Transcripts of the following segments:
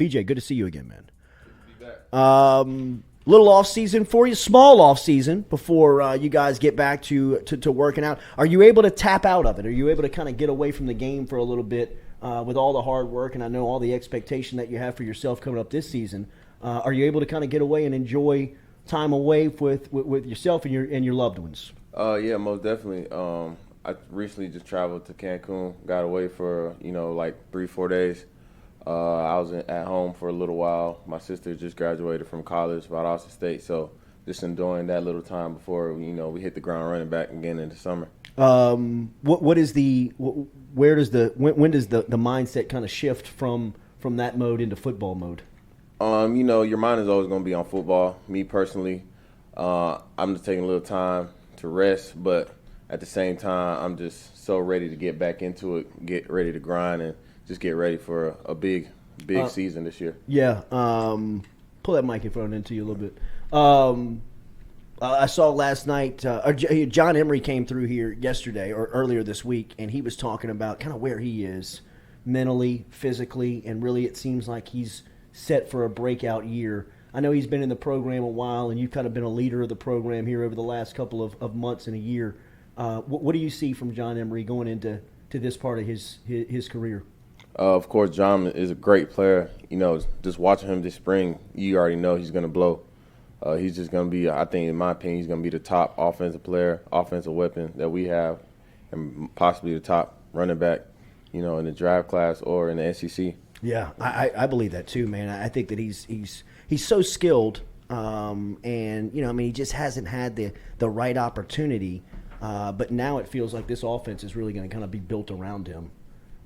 BJ, good to see you again, man. Good to be back. Little off season for you, small off season before you guys get back to working out. Are you able to tap out of it? Are you able to kind of get away from the game for a little bit with all the hard work and I know all the expectation that you have for yourself coming up this season? Are you able to kind of get away and enjoy time away with yourself and your loved ones? Yeah, most definitely. I recently just traveled to Cancun, got away for like 3-4 days. I was at home for a little while. My sister just graduated from college at Austin State, so just enjoying that little time before we hit the ground running back again in the summer. When does the mindset kind of shift from that mode into football mode? Your mind is always going to be on football. Me personally, I'm just taking a little time to rest, but at the same time, I'm just so ready to get back into it, get ready to grind, and just get ready for a big season this year. Yeah. Pull that microphone into you a little bit. I saw last night, John Emery came through here yesterday or earlier this week, and he was talking about kind of where he is mentally, physically, and really it seems like he's set for a breakout year. I know he's been in the program a while, and you've kind of been a leader of the program here over the last couple of months and a year. What do you see from John Emery going into this part of his career? Of course, John is a great player. Just watching him this spring, you already know he's going to blow. He's just going to be, I think, in my opinion, he's going to be the top offensive player, offensive weapon that we have, and possibly the top running back, in the draft class or in the SEC. Yeah, I believe that too, man. I think that he's so skilled, and he just hasn't had the right opportunity. But now it feels like this offense is really going to kind of be built around him.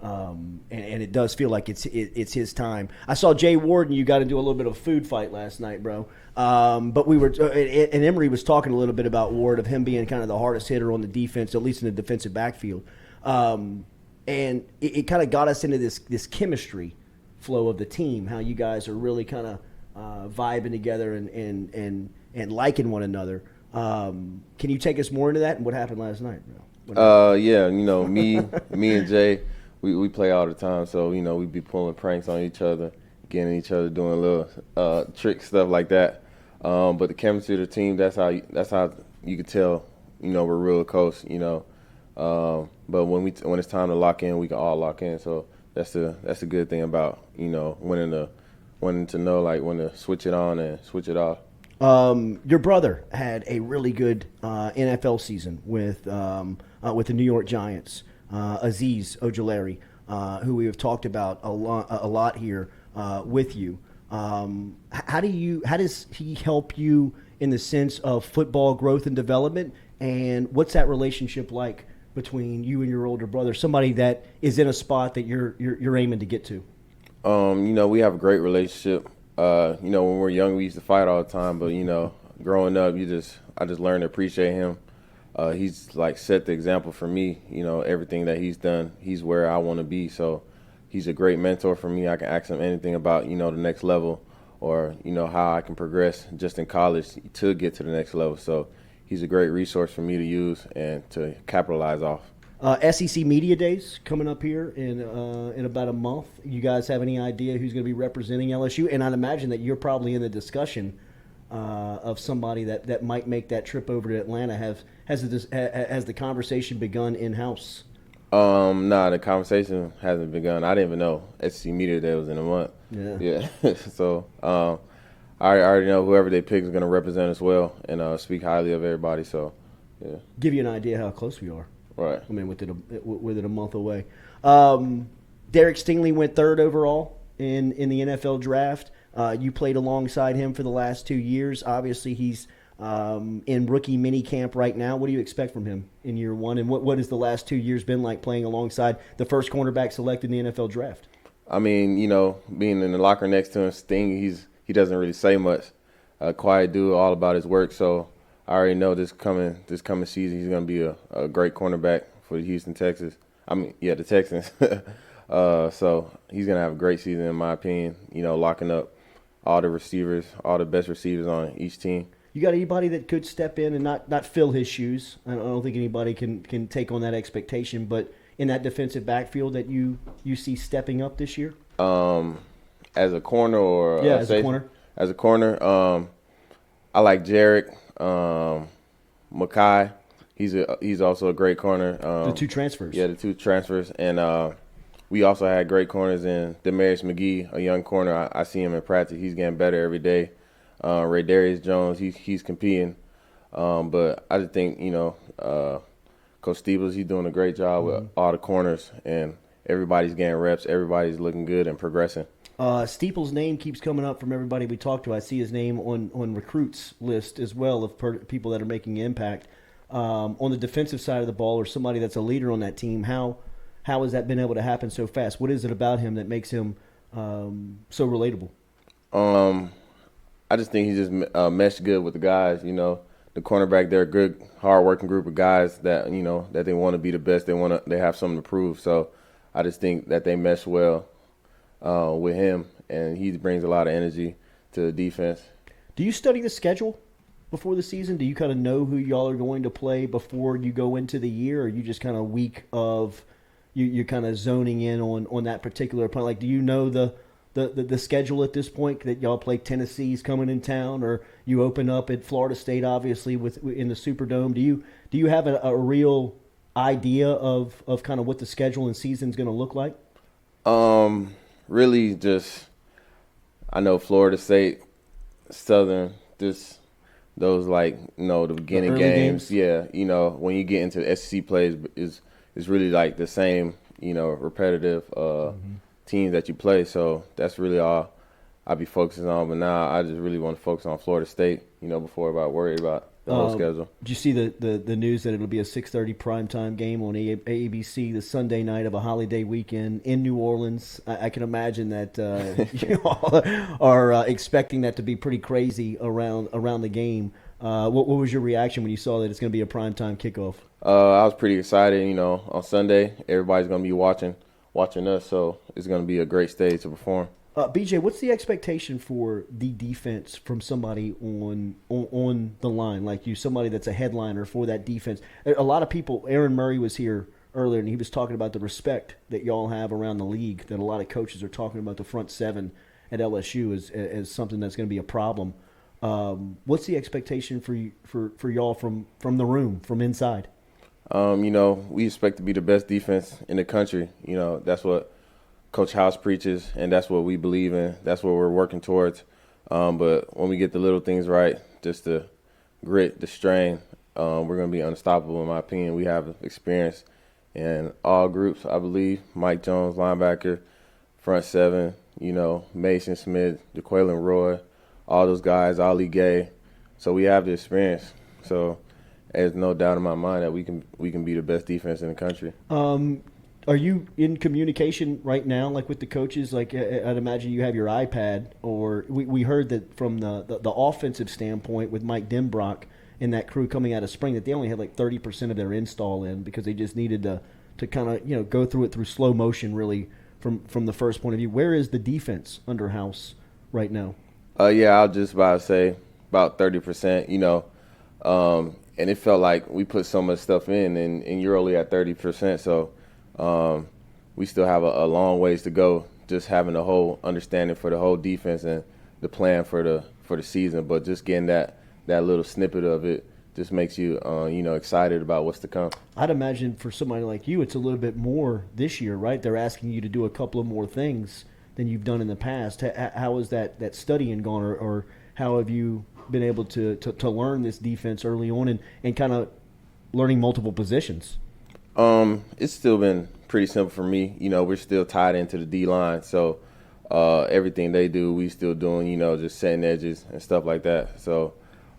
And it does feel like it's his time. I saw Jay Ward and you got into a little bit of a food fight last night, bro. But we were and Emery was talking a little bit about Ward, of him being kind of the hardest hitter on the defense, at least in the defensive backfield. And it kind of got us into this chemistry flow of the team, how you guys are really kind of vibing together and liking one another. Can you take us more into that and what happened last night, bro? Yeah, me and Jay. We play all the time, so we be pulling pranks on each other, getting each other doing little trick stuff like that. But the chemistry of the team, that's how you can tell, we're real close, But when it's time to lock in, we can all lock in. So that's a good thing about wanting to know like when to switch it on and switch it off. Your brother had a really good NFL season with the New York Giants. Azeez Ojulari, who we have talked about a lot here with you. How does he help you in the sense of football growth and development? And what's that relationship like between you and your older brother? Somebody that is in a spot that you're aiming to get to. We have a great relationship. When we were young, we used to fight all the time, but growing up, I just learned to appreciate him. He's like set the example for me, everything that he's done, he's where I want to be. So he's a great mentor for me. I can ask him anything about, the next level or, how I can progress just in college to get to the next level. So he's a great resource for me to use and to capitalize off. SEC Media Days coming up here in about a month. You guys have any idea who's going to be representing LSU? And I'd imagine that you're probably in the discussion of somebody that might make that trip over to Atlanta. Has the conversation begun in-house? Nah, the conversation hasn't begun. I didn't even know SEC Media Day was in a month. Yeah. So I already know whoever they pick is going to represent us well and speak highly of everybody. So, yeah. Give you an idea how close we are. Right. I mean, with it a month away. Derek Stingley went third overall in the NFL draft. You played alongside him for the last 2 years. Obviously, he's in rookie mini camp right now. What do you expect from him in year one? And what has the last 2 years been like playing alongside the first cornerback selected in the NFL draft? I mean, being in the locker next to him, Sting, he doesn't really say much. Quiet dude, all about his work. So I already know this coming season he's going to be a great cornerback for the Houston Texans. The Texans. So he's going to have a great season in my opinion, locking up all the receivers, all the best receivers on each team. You got anybody that could step in and not fill his shoes? I don't think anybody can take on that expectation, but in that defensive backfield that you see stepping up this year? as a corner or as a corner. As a corner, I like Jarek, Makai. He's also a great corner. The two transfers. Yeah, the two transfers, and we also had great corners in Demarius McGee, a young corner. I see him in practice. He's getting better every day. Ray Darius Jones, he's competing. But I just think, Coach Steeples, he's doing a great job with all the corners, and everybody's getting reps. Everybody's looking good and progressing. Steeple's name keeps coming up from everybody we talk to. I see his name on recruits list as well of people that are making impact. On the defensive side of the ball, or somebody that's a leader on that team, how has that been able to happen so fast? What is it about him that makes him so relatable? I just think he just meshed good with the guys. The cornerback, they're a good, hard-working group of guys that that they want to be the best. They have something to prove. So I just think that they mesh well with him, and he brings a lot of energy to the defense. Do you study the schedule before the season? Do you kind of know who y'all are going to play before you go into the year, or are you just kind of week of you're kind of zoning in on that particular point? Like, do you know the schedule at this point that y'all play? Tennessee's coming in town, or you open up at Florida State, obviously in the Superdome. Do you have a real idea of kind of what the schedule and season's going to look like? Really, just I know Florida State, Southern, those the beginning games. Yeah, when you get into the SEC plays, is really like the same, repetitive teams that you play. So that's really all I'll be focusing on. But now I just really want to focus on Florida State, before worried about the whole schedule. Did you see the news that it'll be a 6:30 primetime game on ABC the Sunday night of a holiday weekend in New Orleans? I can imagine that you all are expecting that to be pretty crazy around the game. What was your reaction when you saw that it's going to be a primetime kickoff? I was pretty excited. On Sunday, everybody's going to be watching us, so it's going to be a great stage to perform. BJ, what's the expectation for the defense from somebody on the line, like you, somebody that's a headliner for that defense? A lot of people, Aaron Murray was here earlier, and he was talking about the respect that y'all have around the league, that a lot of coaches are talking about the front seven at LSU as something that's going to be a problem. What's the expectation for y'all from the room, from inside? We expect to be the best defense in the country. That's what Coach House preaches, and that's what we believe in. That's what we're working towards. But when we get the little things right, just the grit, the strain, we're going to be unstoppable, in my opinion. We have experience in all groups, I believe. Mike Jones, linebacker, front seven, Mason Smith, DeQuaylen Roy, all those guys, Ali Gay. So we have the experience. So there's no doubt in my mind that we can be the best defense in the country. Are you in communication right now, like with the coaches? Like I'd imagine you have your iPad, or we heard that from the offensive standpoint with Mike Denbrock and that crew coming out of spring, that they only had like 30% of their install in because they just needed to kind of go through it through slow motion, really from the first point of view. Where is the defense under House right now? Yeah, I'll just about say about 30%. And it felt like we put so much stuff in, and you're only at 30%. So. We still have a long ways to go, just having the whole understanding for the whole defense and the plan for the season. But just getting that little snippet of it just makes you excited about what's to come. I'd imagine for somebody like you, it's a little bit more this year, right? They're asking you to do a couple of more things than you've done in the past. How is that studying gone, or how have you been able to learn this defense early on and kind of learning multiple positions? It's still been pretty simple for me. We're still tied into the D-line, so everything they do, we still doing, just setting edges and stuff like that. So,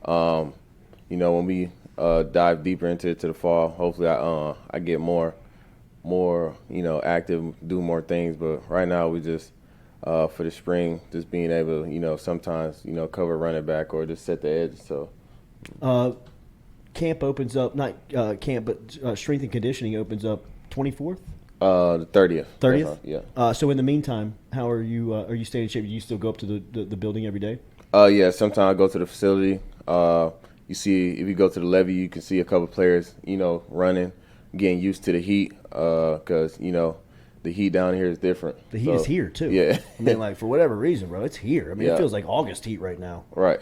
when we dive deeper into it to the fall, hopefully I get more active, do more things. But right now we just for the spring, just being able to, sometimes, cover running back or just set the edge. So. Camp opens up, not camp, but strength and conditioning opens up 24th? The 30th. 30th? Yeah. So in the meantime, how are you staying in shape? Do you still go up to the building every day? Yeah, sometimes I go to the facility. You see, if you go to the levee, you can see a couple players, running, getting used to the heat because, the heat down here is different. The heat is here too. Yeah. I mean, like, for whatever reason, bro, it's here. I mean, Yeah. it feels like August heat right now. Right.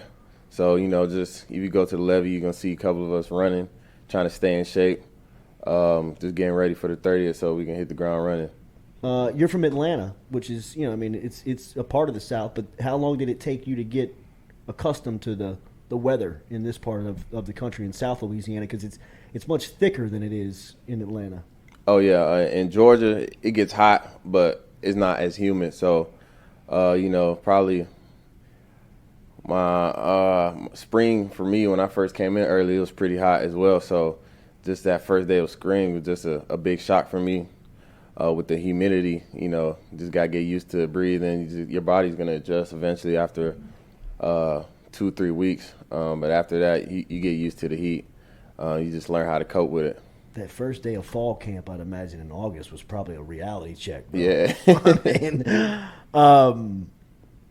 So, just if you go to the levee, you're going to see a couple of us running, trying to stay in shape, just getting ready for the 30th so we can hit the ground running. You're from Atlanta, which is, it's a part of the South, but how long did it take you to get accustomed to the weather in this part of the country in South Louisiana? Because it's much thicker than it is in Atlanta. Oh, yeah. In Georgia, it gets hot, but it's not as humid. So, probably my spring for me when I first came in early, it was pretty hot as well. So just that first day of spring was just a big shock for me with the humidity. Just got to get used to breathing. Your body's going to adjust eventually after 2-3 weeks. But after that, you get used to the heat. You just learn how to cope with it. That first day of fall camp, I'd imagine in August, was probably a reality check, bro. Yeah.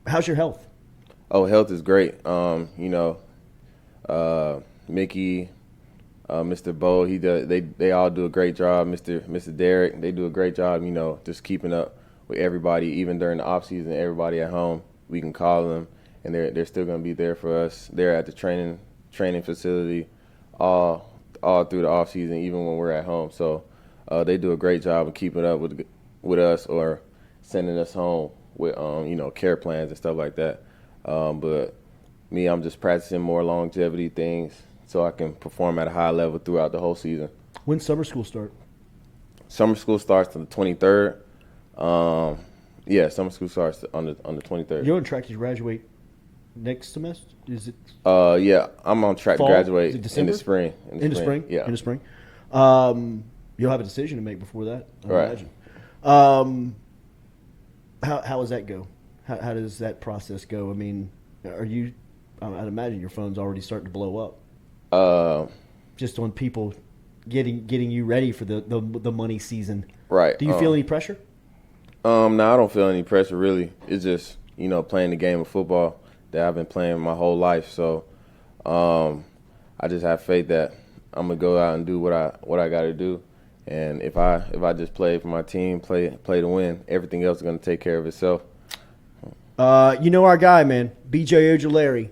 How's your health? Oh, health is great. Mickey, Mr. Bo, they all do a great job. Mr. Derek, they do a great job, just keeping up with everybody, even during the off season. Everybody at home, we can call them, and they're still going to be there for us. They're at the training facility all through the off season, even when we're at home. So they do a great job of keeping up with us or sending us home with care plans and stuff like that. But me, I'm just practicing more longevity things so I can perform at a high level throughout the whole season. When's summer school start? Summer school starts on the 23rd. Summer school starts on the 23rd. You're on track to graduate next semester? Is it? Yeah, I'm on track fall? to graduate Is it in the December? spring. In the spring? Yeah. In the spring. You'll have a decision to make before that, I Right. imagine. How does that go? How does that process go? I mean, I'd imagine your phone's already starting to blow up. Just on people getting you ready for the money season. Right. Do you feel any pressure? No, I don't feel any pressure really. It's just, playing the game of football that I've been playing my whole life. So I just have faith that I'm gonna go out and do what I got to do. And if I just play for my team, play to win, everything else is gonna take care of itself. Our guy, man, BJ Ojulari.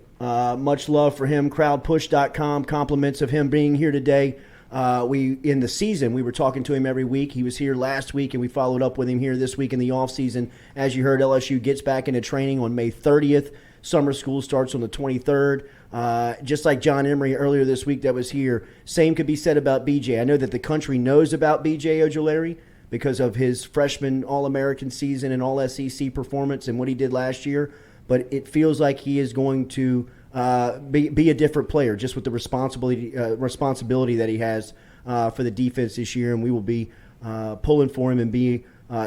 Much love for him. Crowdpush.com. Compliments of him being here today. In the season, we were talking to him every week. He was here last week, and we followed up with him here this week in the offseason. As you heard, LSU gets back into training on May 30th. Summer school starts on the 23rd. Just like John Emery earlier this week that was here, same could be said about BJ. I know that the country knows about BJ Ojulari because of his freshman All-American season and All-SEC performance and what he did last year. But it feels like he is going to be a different player just with the responsibility that he has for the defense this year. And we will be pulling for him and be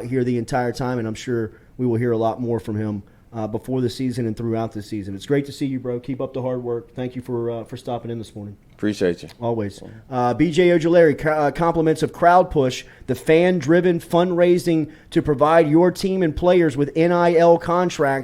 here the entire time. And I'm sure we will hear a lot more from him before the season and throughout the season. It's great to see you, bro. Keep up the hard work. Thank you for stopping in this morning. Appreciate you. Always. BJ Ojulari, compliments of Crowd Push, the fan-driven fundraising to provide your team and players with NIL contracts.